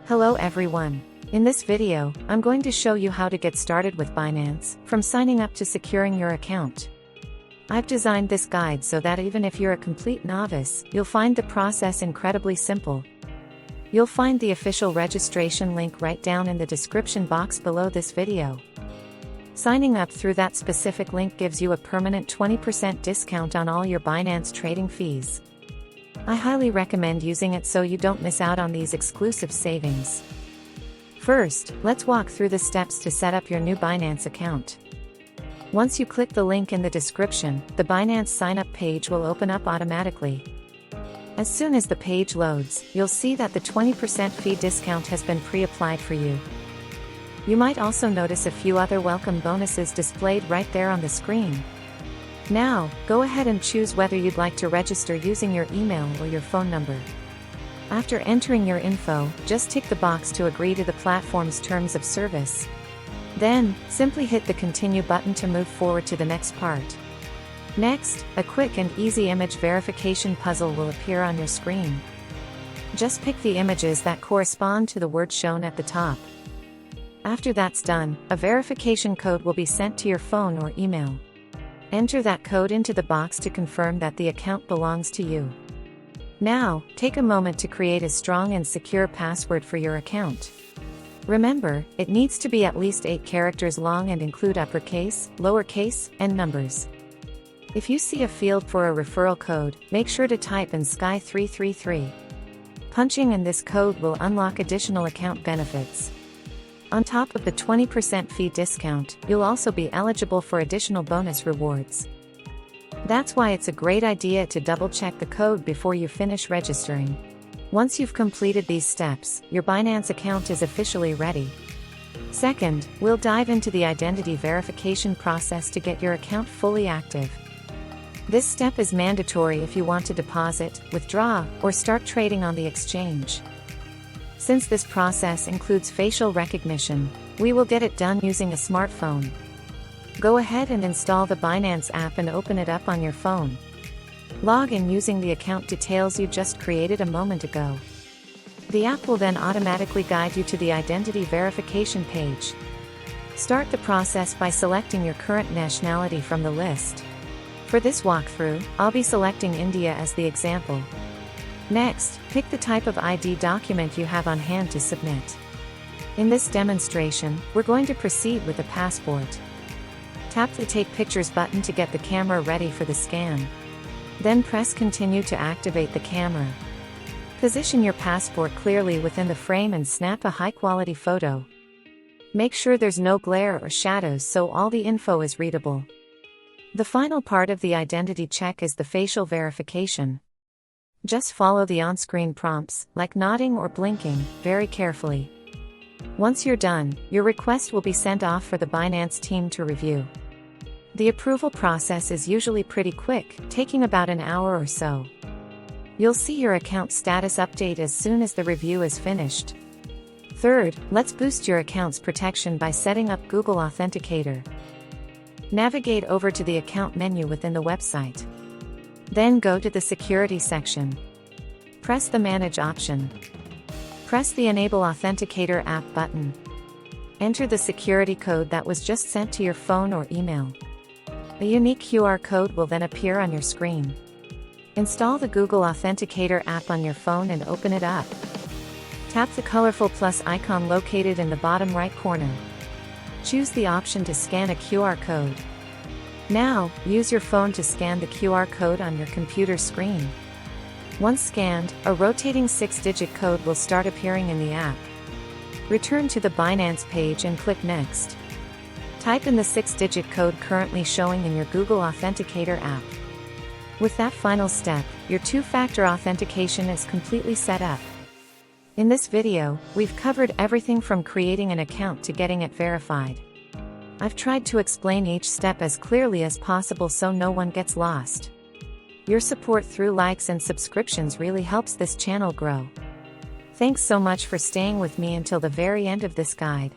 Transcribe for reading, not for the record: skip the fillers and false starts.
Hello everyone. In this video, I'm going to show you how to get started with Binance, from signing up to securing your account. I've designed this guide so that even if you're a complete novice, you'll find the process incredibly simple. You'll find the official registration link right down in the description box below this video. Signing up through that specific link gives you a permanent 20% discount on all your Binance trading fees. I highly recommend using it so you don't miss out on these exclusive savings. First, let's walk through the steps to set up your new Binance account. Once you click the link in the description, the Binance sign-up page will open up automatically. As soon as the page loads, you'll see that the 20% fee discount has been pre-applied for you. You might also notice a few other welcome bonuses displayed right there on the screen. Now, go ahead and choose whether you'd like to register using your email or your phone number. After entering your info, just tick the box to agree to the platform's terms of service. Then, simply hit the Continue button to move forward to the next part. Next, a quick and easy image verification puzzle will appear on your screen. Just pick the images that correspond to the words shown at the top. After that's done, a verification code will be sent to your phone or email. Enter that code into the box to confirm that the account belongs to you. Now, take a moment to create a strong and secure password for your account. Remember, it needs to be at least 8 characters long and include uppercase, lowercase, and numbers. If you see a field for a referral code, make sure to type in SKY333. Punching in this code will unlock additional account benefits. On top of the 20% fee discount, you'll also be eligible for additional bonus rewards. That's why it's a great idea to double-check the code before you finish registering. Once you've completed these steps, your Binance account is officially ready. Second, we'll dive into the identity verification process to get your account fully active. This step is mandatory if you want to deposit, withdraw, or start trading on the exchange. Since this process includes facial recognition, we will get it done using a smartphone. Go ahead and install the Binance app and open it up on your phone. Log in using the account details you just created a moment ago. The app will then automatically guide you to the identity verification page. Start the process by selecting your current nationality from the list. For this walkthrough, I'll be selecting India as the example. Next, pick the type of ID document you have on hand to submit. In this demonstration, we're going to proceed with a passport. Tap the Take Pictures button to get the camera ready for the scan. Then press Continue to activate the camera. Position your passport clearly within the frame and snap a high-quality photo. Make sure there's no glare or shadows so all the info is readable. The final part of the identity check is the facial verification. Just follow the on-screen prompts, like nodding or blinking, very carefully. Once you're done, your request will be sent off for the Binance team to review. The approval process is usually pretty quick, taking about an hour or so. You'll see your account status update as soon as the review is finished. Third, let's boost your account's protection by setting up Google Authenticator. Navigate over to the account menu within the website. Then go to the Security section. Press the Manage option. Press the Enable Authenticator app button. Enter the security code that was just sent to your phone or email. A unique QR code will then appear on your screen. Install the Google Authenticator app on your phone and open it up. Tap the colorful plus icon located in the bottom right corner. Choose the option to scan a QR code. Now, use your phone to scan the QR code on your computer screen. Once scanned, a rotating 6-digit code will start appearing in the app. Return to the Binance page and click Next. Type in the 6-digit code currently showing in your Google Authenticator app. With that final step, your two-factor authentication is completely set up. In this video, we've covered everything from creating an account to getting it verified. I've tried to explain each step as clearly as possible so no one gets lost. Your support through likes and subscriptions really helps this channel grow. Thanks so much for staying with me until the very end of this guide.